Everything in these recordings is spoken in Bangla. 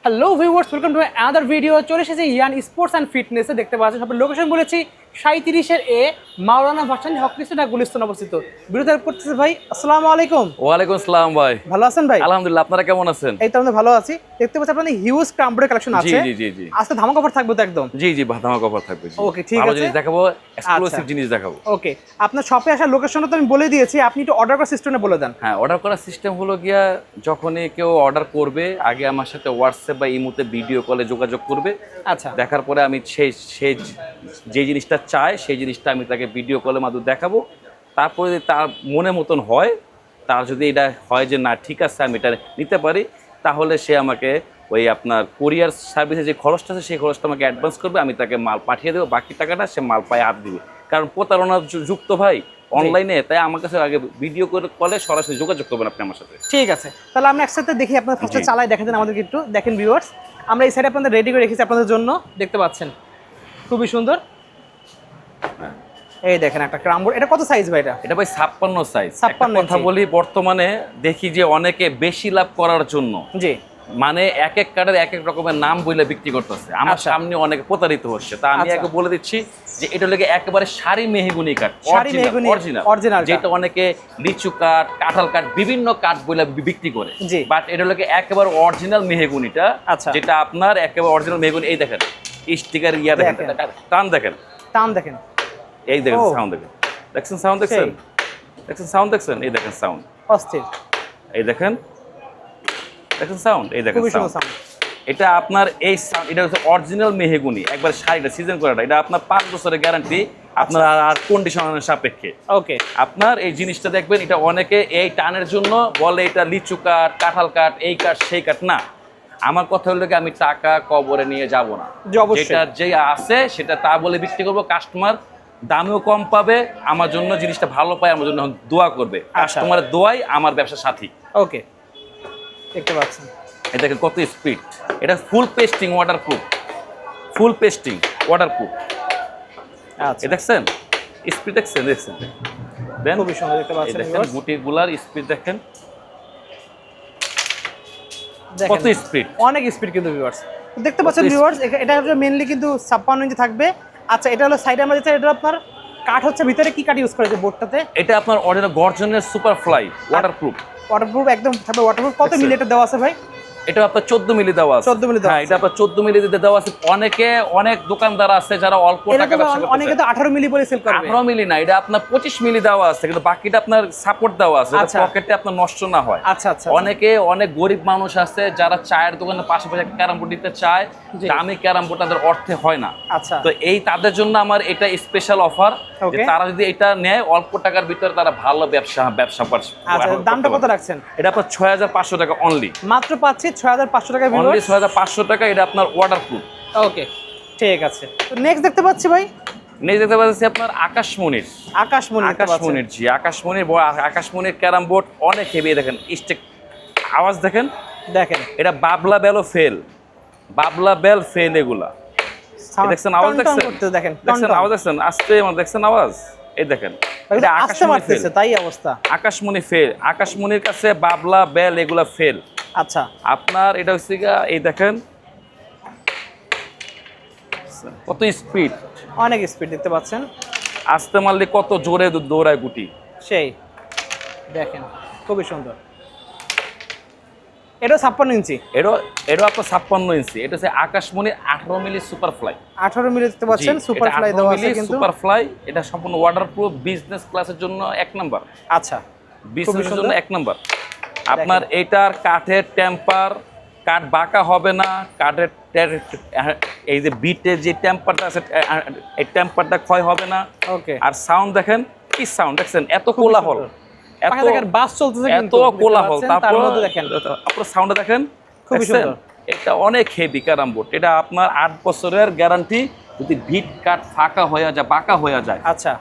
Hello viewers, welcome to another video. চলে এসেছে ইয়ান স্পোর্টস অ্যান্ড ফিটনেসে। দেখতে পাচ্ছেন সব লোকেশন বলেছি 37 এ মাওলানা ভার্সন হকিস্টন গুলিস্তান অবস্থিত। বিরোধী করতেছে ভাই। আসসালামু আলাইকুম। ওয়ালাইকুম আসসালাম ভাই। ভালো আছেন ভাই? আলহামদুলিল্লাহ, আপনারা কেমন আছেন? এই তো আমরা ভালো আছি। দেখতে পাচ্ছেন আপনাদের হিউজ ক্রাম্বরের কালেকশন আছে। জি জি জি আজকে ধামাকা অফার থাকবে তো একদম। জি জি ধামাকা অফার থাকবে। ওকে, ঠিক ভালো আছে। জিনিস দেখাবো, এক্সক্লুসিভ জিনিস দেখাবো। ওকে, আপনার শপে আসার লোকেশনটা তো আমি বলে দিয়েছি, আপনি একটু অর্ডার করার সিস্টেমে বলে দেন। হ্যাঁ, অর্ডার করার সিস্টেম হলো গিয়া, যখনই কেউ অর্ডার করবে আগে আমার সাথে হোয়াটসঅ্যাপ বা ইমোতে ভিডিও কলে যোগাযোগ করবে। আচ্ছা, দেখার পরে আমি সেই যে জিনিসটা চায় সেই জিনিসটা আমি তাকে ভিডিও কলের মাধ্যমে দেখাবো। তারপরে যদি তার মনে মতন হয়, তার যদি এটা হয় যে না ঠিক আছে আমি এটা নিতে পারি, তাহলে সে আমাকে ওই আপনার কোরিয়ার সার্ভিসে যে খরচটা আছে সেই খরচটা আমাকে অ্যাডভান্স করবে, আমি তাকে মাল পাঠিয়ে দেবো, বাকি টাকাটা সে মাল পায়ে হাত দিবে। কারণ প্রতারণা যুক্ত ভাই অনলাইনে, তাই আমার কাছে আগে ভিডিও কলে সরাসরি যোগাযোগ করবেন আপনি আমার সাথে। ঠিক আছে, তাহলে আমরা একসাথে দেখি। আপনার ফার্স্টে জি। চালাই দেখেন আমাদেরকে একটু দেখেন ভিউয়ার্স। আমরা এই সাইডে আপনাদের রেডি করে রেখেছি আপনাদের জন্য, দেখতে পাচ্ছেন খুবই সুন্দর। এই দেখেন একটা ক্রাম্বর। এটা কত সাইজ ভাই? এটা ভাই 56 সাইজ। 56 কথা বলি, বর্তমানে দেখি যে অনেকে বেশি লাভ করার জন্য জি মানে এক এক কার্ডের এক এক রকমের নাম বলে বিক্রি করতেছে। আমার আচ্ছা। সামনে অনেকে প্রতারিত হচ্ছে। তা আমি আচ্ছা। আগে বলে দিচ্ছি যে এটা লেগে একেবারে সারি মেহগুনি কাঠ, সারি মেহগনি অরিজিনাল, যেটা অনেকে লিচু কাঠ, কাঁঠাল কাঠ, বিভিন্ন কাঠ বলে বিক্রি করে। জি। বাট এটা লেগে একেবারে অরিজিনাল মেহগুনিটা, আচ্ছা। যেটা আপনার একেবারে অরিজিনাল মেহগুনি। এই দেখেন স্টিকার ইয়া দেখেন, টান দেখেন, টান দেখেন, এই দেখেন ও। সাউন্ড দেখেন, দেখছেন সাউন্ড দেখছেন, দেখছেন সাউন্ড দেখছেন, এই দেখেন সাউন্ড, অস্থির। এই দেখেন, দেখেন সাউন্ড, এই দেখেন খুবই সুন্দর সাউন্ড। সাউন্ড। এটা আপনার এই এটা হচ্ছে অরিজিনাল মেহগুনি, একবার শাড়িটা সিজন করাটা। এটা আপনার 5 বছরের গ্যারান্টি আপনার আর কন্ডিশনের সাপেক্ষে। ওকে, আপনার এই জিনিসটা দেখবেন, এটা অনেকে এই টানের জন্য বলে এটা লিচু কাঠ, কাঁঠাল কাঠ, এই কাঠ সেই কাঠ না। আমার কথা হলো কি, আমি টাকা কবরে নিয়ে যাব না। জি, অবশ্যই। যেটা যে আছে সেটা তা বলে বিক্রি করবো। কাস্টমার দামেও কম পাবে, আমার জন্য জিনিসটা ভালো পায়, আমার জন্য দোয়া করবে। কাস্টমারের দোয়াই আমার ব্যবসা সাথী। ওকে, দেখতে পাচ্ছেন এটা দেখেন কত স্পিড। এটা ফুল পেস্টিং ওয়াটারপ্রুফ, ফুল পেস্টিং ওয়াটারপ্রুফ। আচ্ছা, এই দেখছেন স্পিড, দেখছেন দেখছেন দেন, খুবই সুন্দর দেখতে এই পাচ্ছেন দেখেন ভিউয়ার্স। গুটিগুলার স্পিড দেখেন দেখেন কত স্পিড, অনেক স্পিড কিন্তু ভিউয়ার্স। দেখতে পাচ্ছেন speed। ভিউয়ার্স, এটা হচ্ছে মেইনলি কিন্তু 56 ইঞ্চি থাকবে। আচ্ছা, এটা হলো সাইডে আমরা যেটা, এটা আপনার কাঠ হচ্ছে ভিতরে কি কাঠ ইউজ করেছে বোর্ডটাতে? এটা আপনার অরিজিনাল গর্জনের সুপার ফ্লাই ওয়াটারপ্রুফ। ওয়াটারপ্রুফ একদম থাকবে, ওয়াটারপ্রুফ। কত দেখছেন? মিলি এটা দেওয়া আছে ভাই? এটা আপনার 14 মিলি দেওয়া আছে। 14 মিলি দেওয়া হ্যাঁ, আছে। এটা আপনার 14 মিলি দিতে দেওয়া আছে। অনেক দোকানদার আছে যারা অল্প টাকা এরকম ব্যবসা করতে অনেকে চায়। তো 18 মিলি বলে সেল করবে। 18 মিলি না, এটা আপনার 25 মিলি দেওয়া আছে, কিন্তু বাকিটা আপনার সাপোর্ট দেওয়া আছে, আচ্ছা। পকেটে আপনার নষ্ট না হয়। আচ্ছা আচ্ছা, অনেকে অনেক গরিব মানুষ আছে যারা চায়ের দোকানের পাশাপাশি ক্যারাম বোর্ড দিতে চায়, জি। দামি ক্যারাম বোর্ড তাদের অর্থে হয় না। আচ্ছা, তো এই তাদের জন্য আমার এটা স্পেশাল অফার, যে Okay. তারা যদি এটা নেয় অল্প টাকার ভিতরে তারা ভালো ব্যবসা করছে। আচ্ছা, দামটা কত রাখছেন? এটা আপনার 6500 টাকা অনলি, মাত্র পাচ্ছি 6500 টাকা অনলি ভিউয়ার্স। 6500 টাকা। এটা আপনার ওয়াটারপ্রুফ। ওকে, ঠিক আছে। তো নেক্সট দেখতে পাচ্ছি ভাই নেক্সট দেখতে পাচ্ছি আপনার আকাশমণির। আকাশমণি দেখতে পাচ্ছেন। আকাশমণির, জি আকাশমণির আকাশমণির ক্যারাম বোর্ড অনেক হেভি। দেখেন স্টেক আওয়াজ দেখেন, দেখেন এটা বাবলা বেলও ফেল, বাবলা বেল ফেল এগুলা। এই দেখছেন আওয়াজ, টন টন দেখছেন করতে দেখেন, টন দেখছেন টন। আওয়াজ, দেখছেন আস্তে দেখছেন আওয়াজ, এই দেখেন এটা এটা আসতে আকাশমণি ফেল, মারতেছে তাই অবস্থা। আকাশমণি ফেল। আকাশমণির কাছে বাবলা বেল এগুলা ফেল। আচ্ছা, আপনার এটা হচ্ছে গিয়া, এই দেখেন কত স্পিড, অনেক স্পিড দেখতে পাচ্ছেন। আস্তে মারলে কত জোরে দৌড়ায় গুটি। সেই দেখেন খুবই সুন্দর। এটা 56 ইঞ্চি, এটা আপনার 56 ইঞ্চি। এটা হচ্ছে আকাশমণির 18 মিলি সুপার ফ্লাই। 18 মিলি দেখতে পাচ্ছেন, সুপার ফ্লাই দেওয়া আছে কিন্তু। সুপার ফ্লাই, এটা সম্পূর্ণ ওয়াটারপ্রুফ, বিজনেস ক্লাসের জন্য এক নাম্বার, আচ্ছা, বিজনেসের জন্য এক নাম্বার। আপনার এটার কাঠের টেম্পার, কাঠ বাঁকা হবে না, কাঠের এই যে বিটের যে টেম্পারটা আছে এই টেম্পারটা ক্ষয় হবে না। ওকে, আর সাউন্ড দেখেন, কি সাউন্ড দেখছেন, এত খুবই কোলাহল, সুন্দর। এত পাশে দেখেন বাস চলতেছে এত কিন্তু, দেখতে কোলাহল। পাচ্ছেন, তার তারপর মধ্যে দেখেন আপনার সাউন্ডটা দেখেন, খুবই দেখছেন? সুন্দর। এটা অনেক হেভি ক্যারাম বোর্ড। এটা আপনার 8 বছরের গ্যারান্টি। যদি ভিট কাঠ ফাঁকা হয়ে যায়, বাঁকা হয়ে যায়, আচ্ছা,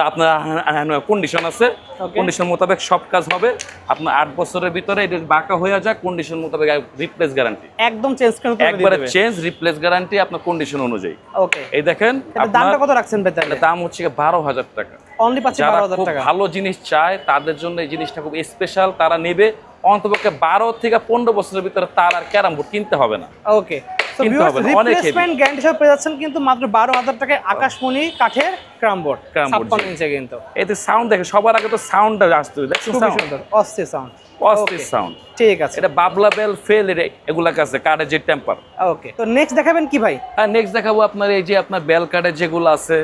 আপনার কন্ডিশন আছে, Okay. কন্ডিশন মোতাবেক সব কাজ হবে। আপনার 8 বছরের ভিতরে এটা বাঁকা হয়ে যায়, কন্ডিশন মোতাবেক রিপ্লেস গ্যারান্টি, একদম চেঞ্জ করে একবারে দিবে। চেঞ্জ রিপ্লেস গ্যারান্টি আপনার কন্ডিশন অনুযায়ী। ওকে, এই দেখেন এটা দামটা কত রাখছেন ভাই তাহলে? দাম হচ্ছে 12,000 টাকা। অনলি পাচ্ছি যারা 12000 খুব টাকা। ভালো জিনিস চায় তাদের জন্য এই জিনিসটা খুব স্পেশাল, তারা নেবে অন্তপক্ষে 12 থেকে 15 বছরের ভিতরে তার আর ক্যারাম বোর্ড কিনতে হবে না। ওকে, কিনতে হবে না, অনেক heavy। রিপ্লেসমেন্ট গ্যারান্টি সহ পেয়ে যাচ্ছেন কিন্তু মাত্র 12,000 টাকায় আকাশমণি কাঠের ক্যারাম বোর্ড, 56 ইঞ্চি কিন্তু। এতে সাউন্ড দেখে, সবার আগে তো সাউন্ডটা আসতে হবে, দেখছেন খুবই সাউন্ড, সুন্দর, অস্থির সাউন্ড, অস্থির সাউন্ড। ঠিক আছে। এটা বাবলা বেল ফেল এগুলা কাছে কাঠের যে টেম্পার। ওকে, তো নেক্সট দেখাবেন কি ভাই? হ্যাঁ, নেক্সট দেখাবো আপনার এই যে আপনার বেল কাঠের যেগুলো আছে,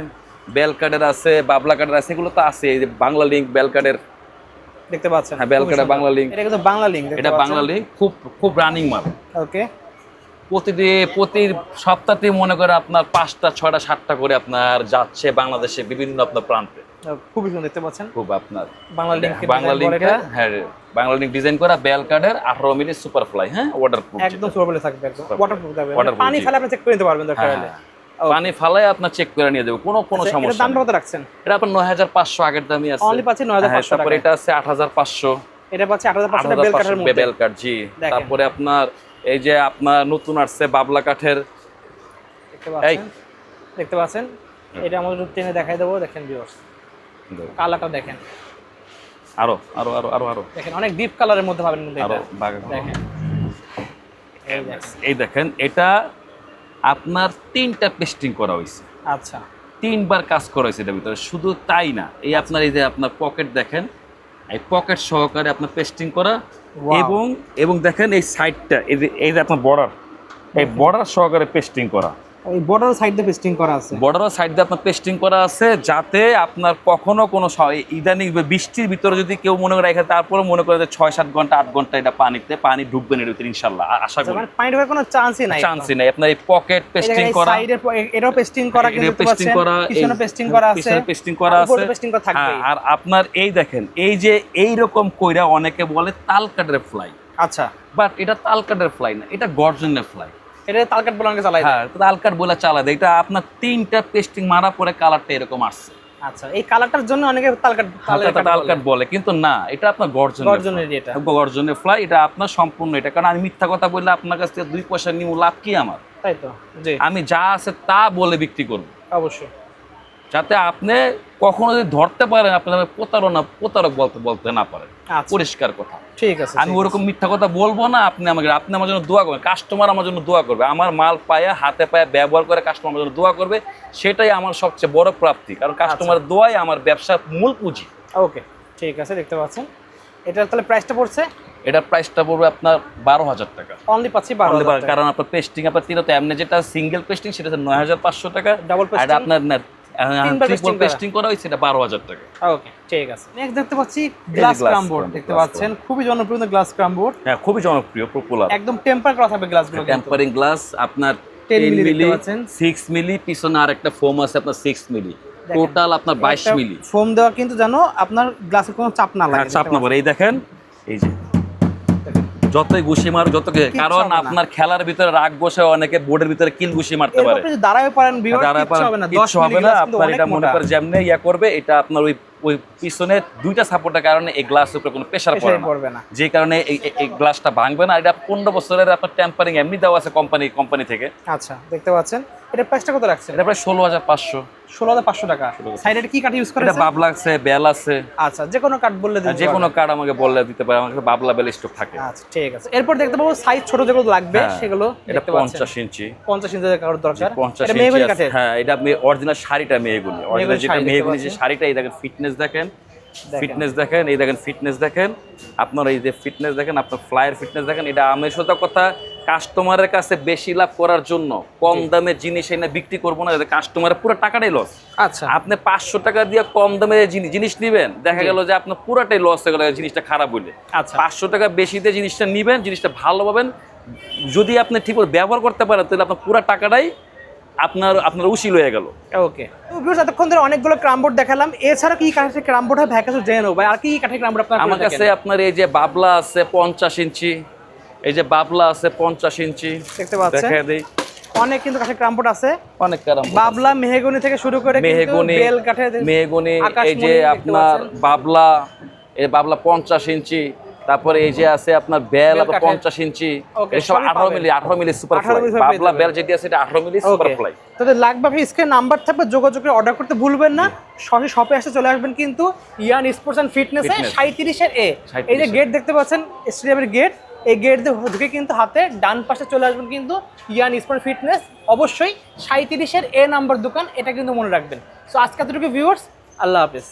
বেল কাঠের আছে, বাবলা কাঠের আছে, এগুলো তো আছে। এই যে বাংলা লিঙ্ক বেল কাঠের দেখতে পাচ্ছেন, হ্যাঁ, বেল কাঠের বাংলা লিঙ্ক, এটা কিন্তু বাংলা লিঙ্ক, এটা বাংলা লিঙ্ক, খুব খুব রানিং মাল। ওকে, প্রতি সপ্তাহে মনে করে আপনার 5টা 6টা 7টা করে আপনার যাচ্ছে বাংলাদেশে বিভিন্ন আপনার প্রান্তে। খুবই সুন্দর দেখতে পাচ্ছেন, খুব আপনার বাংলা লিঙ্ক, বাংলা লিঙ্কের, হ্যাঁ বাংলা লিঙ্ক ডিজাইন করা বেল কাঠের 18 মিলি সুপার ফ্লাই, হ্যাঁ ওয়াটারপ্রুফ, একদম সুপারবলে থাকবে, একদম ওয়াটারপ্রুফ থাকবে, Waterproof, পানি জি। ফেলে আপনি চেক করে নিতে পারবেন দরকার হলে। পানি ফালায় আপনার চেক করে নিয়ে যাবে, কোনো আচ্ছা, সমস্যা এটার দামটা নেই। কত রাখছেন? এটা আপনার 9500 আগের দামই আছে, অনলি পাচ্ছি 9500 তারপরে টাকা। এটা আছে 8500, এটা পাচ্ছি 8500 টাকা বেল কাঠের মধ্যে। বেল কাঠ, জি। দেখেন। তারপরে আপনার এই যে আপনার নতুন আসছে বাবলা কাঠের, দেখতে পাচ্ছেন, দেখতে পাচ্ছেন, এটা আমাদের টেনে দেখাই দেবো, দেখেন ভিউয়ার্স, কালারটা দেখেন, আরো আরো আরো আরো আরো দেখেন অনেক ডিপ কালারের মধ্যে পাবেন কিন্তু আরো এটা, বাগান। দেখেন এই দেখেন, এটা আপনার 3টা পেস্টিং করা হয়েছে, আচ্ছা 3বার কাজ করা হয়েছে এটার ভিতরে। শুধু তাই না, এই আপনার এই যে আপনার পকেট দেখেন, এই পকেট সহকারে আপনার পেস্টিং করা, Wow. এবং দেখেন এই সাইডটা, এই যে আপনার বর্ডার, এই বর্ডার সহকারে পেস্টিং করা, ওই বর্ডার সাইড দিয়ে পেস্টিং করা আছে। বর্ডার সাইড দিয়ে আপনার পেস্টিং করা আছে, যাতে আপনার কখনো কোনো ইদানিং বৃষ্টির ভিতরে যদি কেউ মনে করে এখানে, তারপরে মনে করে যে 6-7 ঘন্টা 8 ঘন্টা এটা পানি ঢুকবে না এর ভিতরে, ইনশাআল্লাহ আশা করি। মানে পানি ঢোকার কোনো চান্সই নাই, চান্সই নাই। আপনার এই পকেট পেস্টিং করা, সাইডে এটাও পেস্টিং করা, কিন্তু পেস্টিং করা, পিছনে পেস্টিং করা আছে, পিছনে পেস্টিং করা আছে, উপরে পেস্টিং করা থাকবে। আর আপনার এই দেখেন, এই যে এই রকম কইরা অনেকে বলে তাল কাঠের ফ্লাই, আচ্ছা, বাট এটা তাল কাঠের ফ্লাই না, এটা গর্জনের ফ্লাই। এটা তালকাট বলে অনেকে চালাই দেয়। হ্যাঁ, তাল কাঠ বলে চালা দেয়। এটা আপনার 3টা পেস্টিং মারা পরে কালারটা এরকম আসছে। আচ্ছা, এই কালারটার জন্য অনেকে তালকাট তাল কাঠ বলে, কিন্তু না, এটা আপনার গর্জনের এটা। গর্জনের ফ্লাই। এটা আপনার সম্পূর্ণ এটা, কারণ আমি মিথ্যা কথা বললে আপনার কাছ থেকে 2 পয়সা নিব, লাভ কি আমার? তাই তো, জি আমি যা আছে তা বলে বিক্রি করব, অবশ্যই। যাতে আপনি কখনো যদি ধরতে পারেন, আপনার প্রতারক বলতে না পারেন। আচ্ছা, পরিষ্কার কথা, ঠিক আছে। আমি ওরকম মিথ্যা কথা বলবো না। আপনি আমার জন্য দোয়া করবেন, কাস্টমার আমার জন্য দোয়া করবে, আমার মাল পায়া হাতে পায়ে ব্যবহার করে কাস্টমার আমার জন্য দোয়া করবে, সেটাই আমার সবচেয়ে বড় প্রাপ্তি। কারণ কাস্টমারের দোয়াই আমার ব্যবসার মূল পুঁজি। ওকে, ঠিক আছে, দেখতে পাচ্ছেন। এটার তাহলে প্রাইসটা পড়ছে, এটার প্রাইসটা পড়বে আপনার 12,000 টাকা। অনলি পাচ্ছি 12,000 টাকা। কারণ আপনার পেস্টিং আপনার তিনটা, এমনি যেটা সিঙ্গেল পেস্টিং সেটা হচ্ছে 9,500 টাকা, Double আর pasting? আপনার তিনবার ট্রিপল pasting করা। পেস্টিং করা হয়েছে, এটা 12,000 টাকা। ওকে, ঠিক আছে। নেক্সট দেখতে পাচ্ছি গ্লাস glass ক্রাম বোর্ড, cram, দেখতে glass পাচ্ছেন, খুবই জনপ্রিয় গ্লাস ক্রাম বোর্ড, হ্যাঁ, খুবই জনপ্রিয়, পপুলার। একদম টেম্পার করা থাকবে গ্লাসগুলো, টেম্পারিং গ্লাস আপনার 10 10 মিলি মিলি, দেখতে পাচ্ছেন। 6 মিলি, পিছনে আর একটা ফোম আছে আপনার 6 মিলি, টোটাল আপনার 22 মিলি ফোম দেওয়া, কিন্তু জানো আপনার গ্লাসের কোনো চাপ না লাগে। চাপ না পড়ে। এই দেখেন, এই যে যতই ঘুষি মারো কারণ হবে না। আপনার খেলার ভিতরে রাগ বসে অনেকে বোর্ডের ভিতরে কিল ঘুষি মারতে পারে, দাঁড়ায় পারেন, ভিউয়ার দাঁড়ায় কিচ্ছু হবে না, 10 কিচ্ছু হবে মিলি না। গ্লাস কিন্তু আপনার অনেক এটা মনে মোটা। করে যেমনি করবে, এটা আপনার ওই পিছনে 2টা সাপোর্টের কারণে এই গ্লাসের উপরে কোনো প্রেসার পড়বে না, যে কারণে এই গ্লাসটা ভাঙবে না। এটা 15 বছরের আপনার টেম্পারিং এমনি দেওয়া আছে কোম্পানি থেকে। আচ্ছা, দেখতে পাচ্ছেন। এটা প্রাইসটা কত রাখছেন? এটা প্রায় 16,500 16,500 টাকা। সাইডে কি কাঠ ইউজ করেছেন? এটা বাবলা আছে, বেল আছে। আচ্ছা, যে কোনো কাঠ বললে দিতে যে কোনো কার্ড আমাকে বললে দিতে পারে, আমার কাছে বাবলা বেল স্টক থাকে। আচ্ছা, ঠিক আছে। এরপর দেখতে পাবো সাইজ ছোট যেগুলো লাগবে সেগুলো এটা দেখতে পাচ্ছেন। 50 ইঞ্চি, 50 ইঞ্চি কাঠ দরকার। 50 এটা ইঞ্চি মেহগনি আছে। কাঠের। হ্যাঁ, এটা অরিজিনাল শাড়িটা মেহগনি, অরিজিনাল যেটা শাড়ি দেখতে মেহগনি যে পাচ্ছেন। শাড়িটা। এই দেখেন ফিটনেস দেখেন, ফিটনেস দেখেন, এই দেখেন ফিটনেস দেখেন, আপনার এই যে ফিটনেস দেখেন, আপনার ফ্লাইয়ের ফিটনেস দেখেন। এটা আমি সোজা কথা, কাস্টমারের কাছে বেশি লাভ করার জন্য কম দামে জিনিস এনে বিক্রি করবো না, যাতে কাস্টমারের পুরো টাকাটাই লস। আচ্ছা, আপনি 500 টাকা দিয়ে কম দামে জিনিস নিবেন, দেখা গেল যে আপনার পুরাটাই লস হয়ে গেল জিনিসটা খারাপ হইলে। আচ্ছা, 500 টাকা বেশি দিয়ে জিনিসটা নিবেন, জিনিসটা ভালো পাবেন। যদি আপনি ঠিক করে ব্যবহার করতে পারেন, তাহলে আপনার পুরো টাকাটাই আপনার উশিল হয়ে গেল। ওকে। তো ভিউয়ার্স, এতক্ষণ ধরে অনেকগুলো ক্রামবোর্ড দেখালাম, এছাড়া কি কাঠের ক্রামবোর্ড হয় ভাই কাছে জেনে নেব ভাই, আর কি কাঠের ক্রামবোর্ড আপনার আমার কাছে আপনার এই যে বাবলা আছে 50 ইঞ্চি, এই যে বাবলা আছে 50 ইঞ্চি, দেখতে পাচ্ছেন। দেখা দেই অনেক কিন্তু কাঠের ক্রামবোর্ড আছে, অনেক কারাম, বাবলা মেহগনি থেকে শুরু করে মেহগনি, বেল কাঠের, মেহগনি, এই আকাশমণি যে দেখতে আপনার পাচ্ছেন। বাবলা 50 ইঞ্চি, তারপরে এই যে আছে আপনার বেল বেল কাঠের। 50 ইঞ্চি, Okay, এসব সবই 18 মিলি সুপার 18 ফ্লাই, মিলি সুপার বাবলা পেয়ে বেল যেটা আছে এটা 18 মিলি সুপার ওকে ফ্লাই। তাদের লাগবে আপনি স্ক্রিনে নাম্বার থাকবে, যোগাযোগ করে অর্ডার করতে ভুলবেন না। সরাসরি শপে এসে চলে আসবেন কিন্তু ইয়ান স্পোর্টস অ্যান্ড ফিটনেসে Fitness। 37 এ। 37 এই যে গেট দেখতে পাচ্ছেন স্টেডিয়ামের গেট, এই গেট দিয়ে ঢুকে কিন্তু হাতে ডান পাশে চলে আসবেন কিন্তু ইয়ান স্পোর্টস ফিটনেস, অবশ্যই 37 এ নাম্বার দোকান, এটা কিন্তু মনে রাখবেন। সো আজকে এতটুকু ভিউয়ার্স, আল্লাহ হাফেজ।